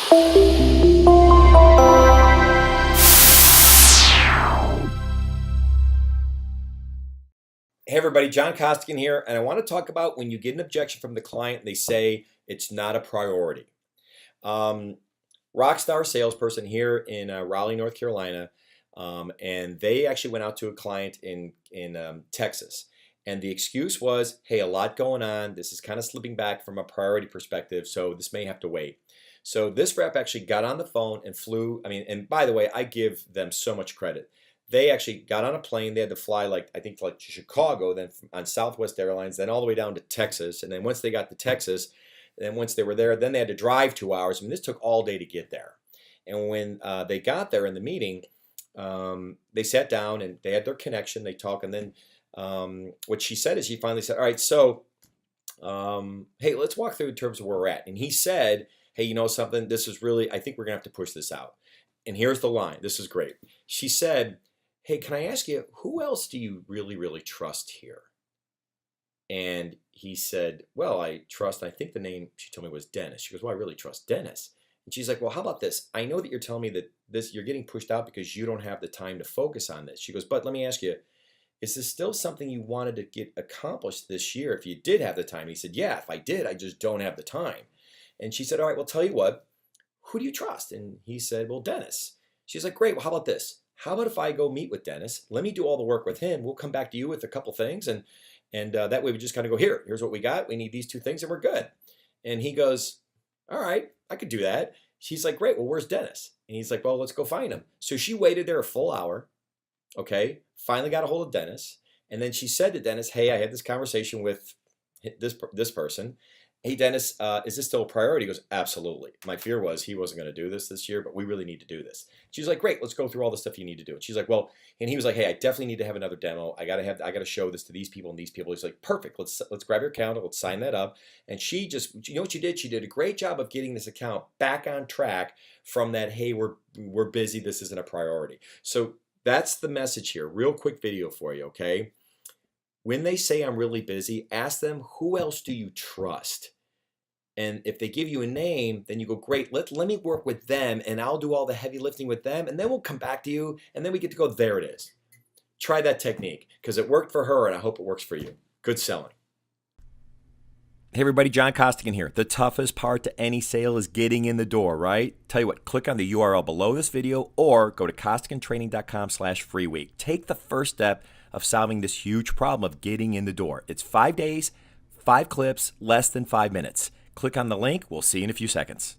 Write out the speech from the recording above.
Hey everybody, John Costigan here, and I want to talk about when you get an objection from the client and they say it's not a priority. Rockstar salesperson here in Raleigh, North Carolina, and they actually went out to a client in Texas, and the excuse was, hey, a lot going on. This is kind of slipping back from a priority perspective, so this may have to wait. So this rep actually got on the phone and flew. And by the way, I give them so much credit. They actually got on a plane. They had to fly to Chicago, then on Southwest Airlines, then all the way down to Texas. And then once they got to Texas, then once they were there, then they had to drive 2 hours. This took all day to get there. And when they got there in the meeting, they sat down and they had their connection. They talked, and then what she said is she finally said, all right, so hey, let's walk through in terms of where we're at. And he said, hey, you know something? This is really, I think we're going to have to push this out. And here's the line. This is great. She said, hey, can I ask you, who else do you really, really trust here? And he said, well, I think the name she told me was Dennis. She goes, well, I really trust Dennis. And she's like, well, how about this? I know that you're telling me that you're getting pushed out because you don't have the time to focus on this. She goes, but let me ask you, is this still something you wanted to get accomplished this year if you did have the time? And he said, yeah, if I did, I just don't have the time. And she said, all right, well, tell you what, who do you trust? And he said, well, Dennis. She's like, great, well, how about this? How about if I go meet with Dennis? Let me do all the work with him. We'll come back to you with a couple things. And that way we just kind of go, here's what we got. We need these 2 things and we're good. And he goes, all right, I could do that. She's like, great, well, where's Dennis? And he's like, well, let's go find him. So she waited there a full hour, okay, finally got a hold of Dennis. And then she said to Dennis, hey, I had this conversation with this person. Hey, Dennis, is this still a priority? He goes, absolutely. My fear was he wasn't going to do this year, but we really need to do this. She's like, great, let's go through all the stuff you need to do. And she's like, well, and he was like, hey, I definitely need to have another demo. I got to show this to these people and these people. He's like, perfect. Let's grab your calendar. Let's sign that up. And she just, you know what she did? She did a great job of getting this account back on track from that, hey, we're busy. This isn't a priority. So that's the message here. Real quick video for you, okay? When they say I'm really busy, ask them, who else do you trust? And if they give you a name, then you go, great, let me work with them and I'll do all the heavy lifting with them and then we'll come back to you and then we get to go, there it is. Try that technique because it worked for her and I hope it works for you. Good selling. Hey everybody, John Costigan here. The toughest part to any sale is getting in the door, right? Tell you what, click on the URL below this video or go to costigantraining.com/free week. Take the first step of solving this huge problem of getting in the door. It's 5 days, 5 clips, less than 5 minutes. Click on the link. We'll see you in a few seconds.